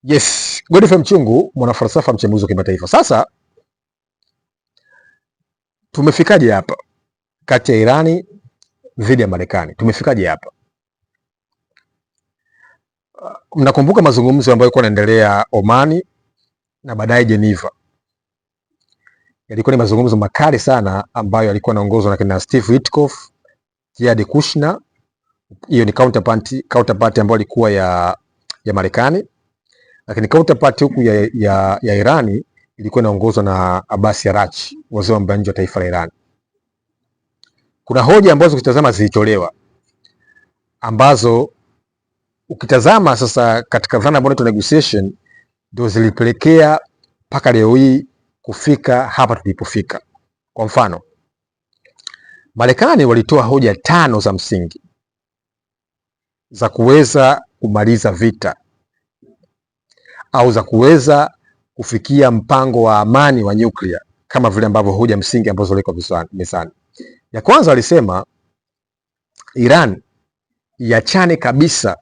Yes, Godfrey Mchungu, mwanafalsafa mchambuzi wa kimataifa. Sasa tumefikaje hapa kati ya Irani dhidi ya Marekani? Tumefikaje hapa? Mnakumbuka mazungumzo ambayo yalikuwa yanaendelea Omani na baadaye Geneva. Yalikuwa ni mazungumzo makali sana ambayo yalikuwa yanaongozwa na kina Steve Witkoff, Jared Kushner. Hiyo ni counterpart ambayo ilikuwa ya Marekani, lakini counterpart huku ya Irani ilikuwa inaongozwa na Abbas Araghchi, waziri wa mambo ya nje wa taifa la Iran. Kuna hoja ambazo ukitazama zilitolewa, ambazo ukitazama sasa katika dhana ambayo inaitwa negotiation ndio zilipelekea mpaka leo hii kufika hapa tulipofika. Kwa mfano, Marekani walitoa hoja 5 za msingi za kuweza kumaliza vita au za kuweza kufikia mpango wa amani wa nyuklia, kama vile ambavyo hoja msingi ambazo zilikuwa mezani. Ya kwanza walisema Iran iachane kabisa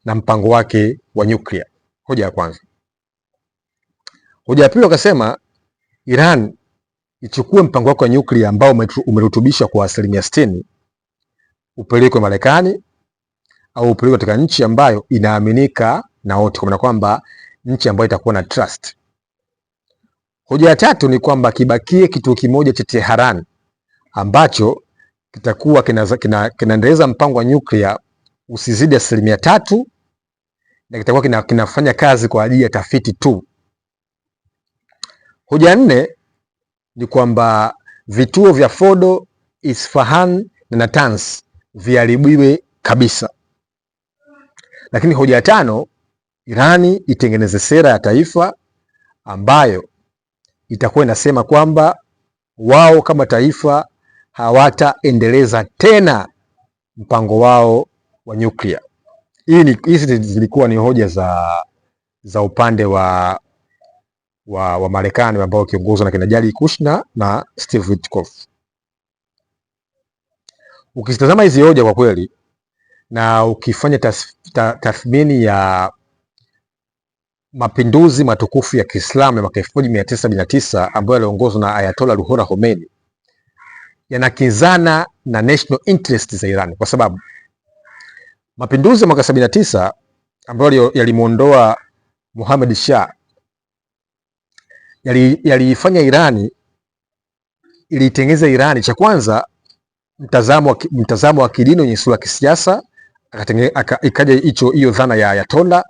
na mpango wake wa nyuklia. Hoja ya kwanza. Hoja ya pili wakasema Iran ichukue mpango wake wa nyuklia ambao umerutubishwa kwa 60% upelekwe Marekani au upelekwe katika nchi ambayo inaaminika na wote, kwa maana kwamba nchi ambayo itakuwa na trust. Hoja ya tatu ni kwamba kibakie kituo kimoja cha Tehran ambacho kitakuwa kinaendeleza mpango wa nyuklia usizidi 3% na kitakuwa kinafanya kazi kwa ajili ya tafiti tu. Hoja ya nne ni kwamba vituo vya Fordo, Isfahan na Natanz viharibiwe kabisa. Lakini hoja ya tano, Irani itengeneze sera ya taifa ambayo itakuwa inasema kwamba wao kama taifa hawataendeleza tena mpango wao wa nyuklia. Hizi zilikuwa ni hoja za upande wa Marekani ambao kiongozwa na kina Jared Kushner na Steve Witkoff. Ukitazama hizi hoja kwa kweli na ukifanya tathmini ya mapinduzi matukufu ya Kiislamu ya mwaka 1979 ambayo yaliongozwa na Ayatollah Ruhollah Khomeini, yanakinzana na national interest za Iran, kwa sababu mapinduzi ya mwaka 79 ambayo yalimuondoa Mohammad Shah yaliifanya Irani, ilitengeneza Irani, cha kwanza mtazamo wa kidini wenye sura ya kisiasa, ikaja hiyo dhana ya Ayatollah.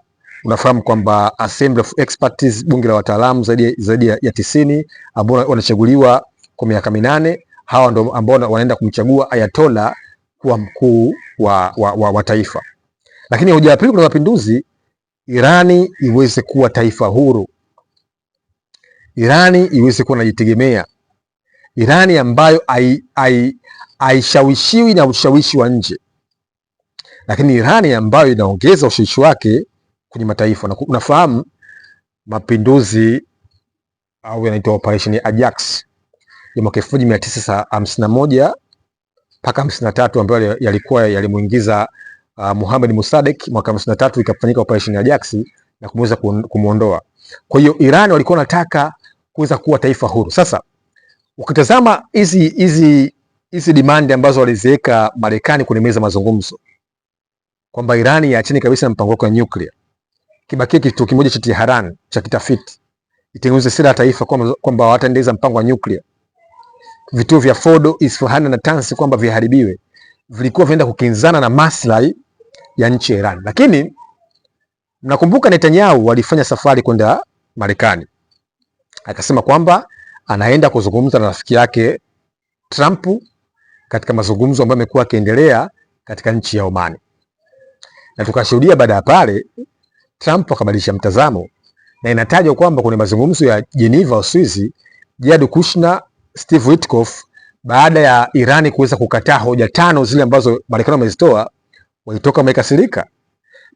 Unafahamu kwamba Assembly of Experts, bunge la wataalamu zaidi ya 90 ambao wanachaguliwa kwa miaka 8, hawa ndio ambao wanaenda kumchagua Ayatollah kuwa mkuu wa taifa. Lakini hoja ya pili kuna mapinduzi, Irani iweze kuwa taifa huru, Irani iweze kuwa inajitegemea, Irani ambayo haishawishiwi na ushawishi wa nje, lakini Irani ambayo inaongeza ushawishi wake kwenye mataifa. Na unafahamu mapinduzi au yanaitwa Operation Ajax ya mwaka 1951 mpaka 53 ambayo yalimuingiza Mohamed Mossadegh mwaka 53, ikafanyika Operation Ajax na kumweza kumuondoa. Kwa hiyo Iran walikuwa wanataka kuweza kuwa taifa huru. Sasa ukitazama hizi demand ambazo waliziweka Marekani kwenye meza mazungumzo, kwamba Irani yaachane kabisa na mpango wake wa nyuklia, kibakie kituo kimoja cha Tehran cha kitafiti, itengeneze sera ya taifa kwamba wataendeleza mpango wa nyuklia, vituo vya Fordo, Isfahan na Natanz kwamba viharibiwe, vilikuwa vienda kukinzana na maslahi ya nchi ya Iran. Lakini mnakumbuka Netanyahu walifanya safari kwenda Marekani, akasema kwamba anaenda kuzungumza na rafiki yake Trump katika mazungumzo ambayo yamekuwa yakiendelea katika nchi ya Oman, na tukashuhudia baada ya pale Trump akabadilisha mtazamo, na inatajwa kwamba kwenye mazungumzo ya Geneva, Uswizi, Jared Kushner, Steve Witkoff, baada ya Irani kuweza kukataa hoja 5 zile ambazo Marekani wamezitoa, walitoka wamekasirika.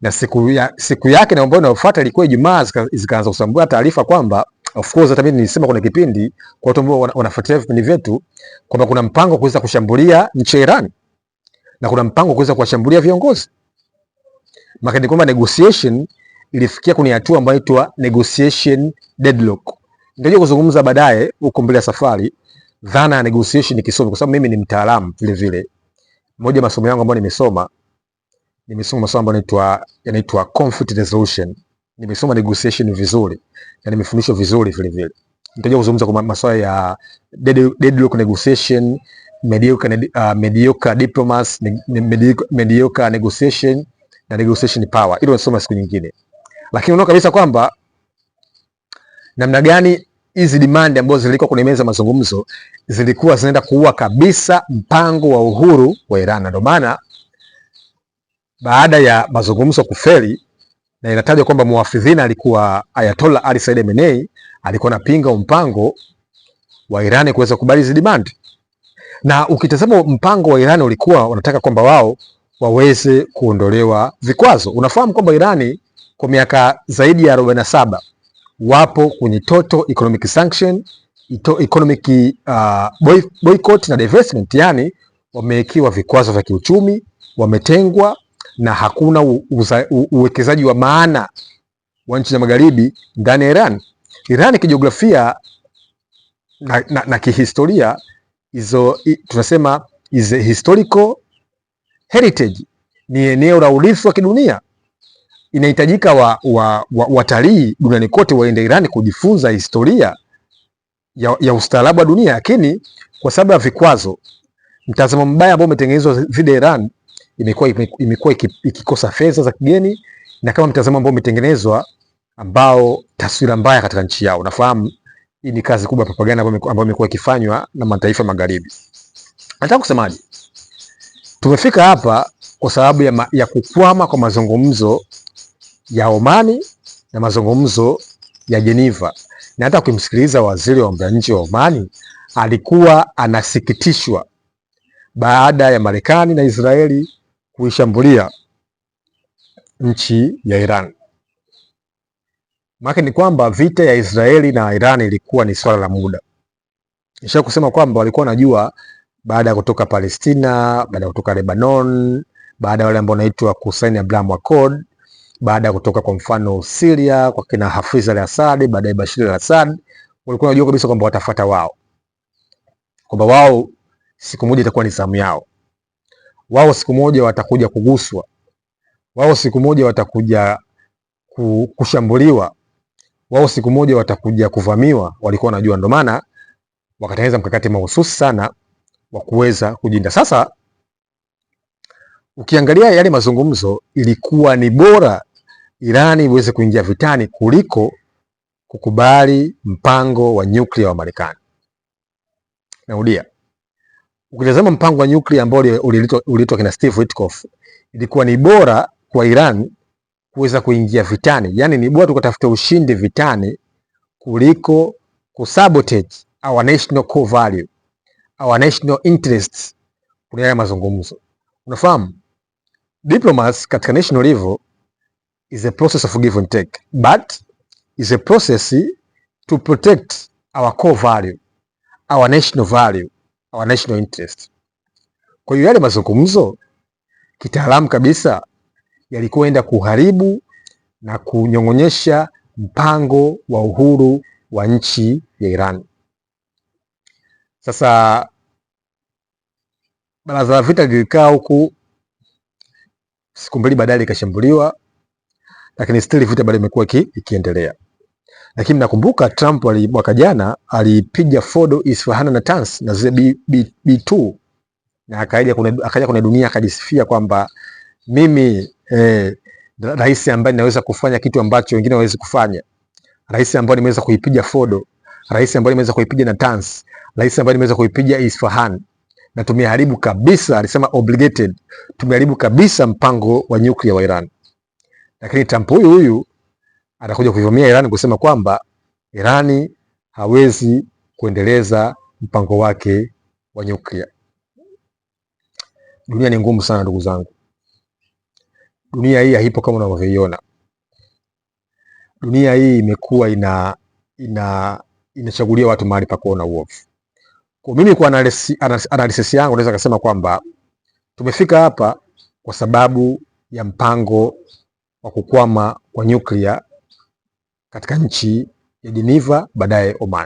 Na siku yake na ambayo inayofuata ilikuwa Ijumaa, zikaanza kusambua taarifa kwamba, of course hata mimi nilisema kuna kipindi kwa watu ambao wanafuatilia vipindi vyetu, kwamba kuna mpango wa kuweza kushambulia nchi ya Iran na kuna mpango wa kuweza kuwashambulia viongozi. Maana kwamba negotiation ilifikia kwenye hatua ambayo inaitwa negotiation deadlock. Nitaje kuzungumza baadaye huko mbele ya safari dhana ya negotiation kisomi, kwa sababu mimi ni mtaalamu vile vile. Moja masomo yangu ambayo nimesoma masomo ambayo yanaitwa conflict resolution. Nimesoma negotiation vizuri na nimefundishwa vizuri vile vile. Nitaje kuzungumza kwa masuala ya deadlock negotiation, mediocre diplomacy, mediocre negotiation na negotiation power. Hilo nasoma siku nyingine. Lakini unaona kabisa kwamba namna gani hizi demand ambazo zilikuwa kwenye meza mazungumzo zilikuwa zinaenda kuua kabisa mpango wa uhuru wa Iran. Ndio maana baada ya mazungumzo kufeli, na inatajwa kwamba muafidhina alikuwa Ayatollah Ali Said Khamenei, alikuwa anapinga mpango wa Iran kuweza kubali hizi demand. Na ukitazama mpango wa Iran ulikuwa wanataka kwamba wao waweze kuondolewa vikwazo. Unafahamu kwamba Irani kwa miaka zaidi ya 47 wapo kwenye total economic sanction, economic boycott na divestment, yani wamewekewa vikwazo vya kiuchumi, wametengwa na hakuna uwekezaji wa maana wa nchi za magharibi ndani ya Iran. Iran kijiografia na kihistoria tunasema is a historical heritage, ni eneo la urithi wa kidunia. Inahitajika watalii duniani kote waende Iran kujifunza historia ya ustaarabu wa dunia, lakini kwa sababu ya vikwazo, mtazamo mbaya ambao umetengenezwa dhidi ya Iran, imekuwa ikikosa fedha za kigeni, na kama mtazamo ambao umetengenezwa ambao taswira mbaya katika nchi yao. Nafahamu hii ni kazi kubwa ya propaganda ambayo imekuwa ikifanywa na mataifa magharibi. Nataka kusemaje? Tumefika hapa kwa sababu ya kukwama kwa mazungumzo ya Omani na mazungumzo ya Geneva. Na hata ukimsikiliza waziri wa mambo ya nje wa Omani, alikuwa anasikitishwa baada ya Marekani na Israeli kuishambulia nchi ya Iran. Maana ni kwamba vita ya Israeli na Iran ilikuwa ni swala la muda. Nisha kusema kwamba walikuwa wanajua baada ya kutoka Palestina, baada ya kutoka Lebanon, baada ya wale ambao wanaitwa kusaini Abraham Accord, baada ya kutoka kwa mfano Syria kwa kina Hafez al-Assad, baada ya Bashir al-Assad, walikuwa wanajua kabisa kwamba watafuata wao, kwamba wao siku moja itakuwa ni zamu yao, wao siku moja watakuja kuguswa, wao siku moja watakuja kushambuliwa, wao siku moja watakuja kuvamiwa. Walikuwa wanajua, ndio maana wakatengeneza mkakati mahususi sana wa kuweza kujinda. Sasa ukiangalia yale mazungumzo, ilikuwa ni bora Irani iweze kuingia vitani kuliko kukubali mpango wa nyuklia wa Marekani. Narudia, ukitazama mpango wa nyuklia ambao uliletwa kina Steve Witkoff, ilikuwa ni bora kwa Iran kuweza kuingia vitani, yani ni bora tukatafuta ushindi vitani kuliko kusabotage our national core value, our national interests kwenye haya mazungumzo. Unafahamu, diplomacy katika national level is a process of give and take, but is a process to protect our core value, our national value, our national interest. Kwa hiyo yale mazungumzo kitaalamu kabisa yalikuwa enda kuharibu na kunyong'onyesha mpango wa uhuru wa nchi ya Iran. Sasa baraza la vita lilikaa huku, siku mbili baadaye likashambuliwa, lakini still vita bado imekuwa ikiendelea. Lakini nakumbuka Trump mwaka jana alipiga fodo Isfahan na Tans na zile B2, na akaja kwenye dunia akajisifia kwamba mimi rais ambaye ninaweza kufanya kitu ambacho wengine hawawezi kufanya, rais ambaye nimeweza kuipiga fodo, rais ambaye nimeweza kuipiga na Tans, rais ambaye nimeweza kuipiga Isfahan, na tumeharibu kabisa, alisema obligated, tumeharibu kabisa mpango wa nyuklia wa Iran. Lakini Trump huyu atakuja kuivamia Iran kusema kwamba Irani hawezi kuendeleza mpango wake wa nyuklia. Dunia ni ngumu sana ndugu zangu. Dunia hii haipo kama unavyoiona. Dunia hii imekuwa inachagulia watu mahali pa kuona uovu. Kwa mimi kwa analysis yangu naweza kusema kwamba tumefika hapa kwa sababu ya mpango wa kukwama wa nyuklia katika nchi ya Geneva, baadaye Oman.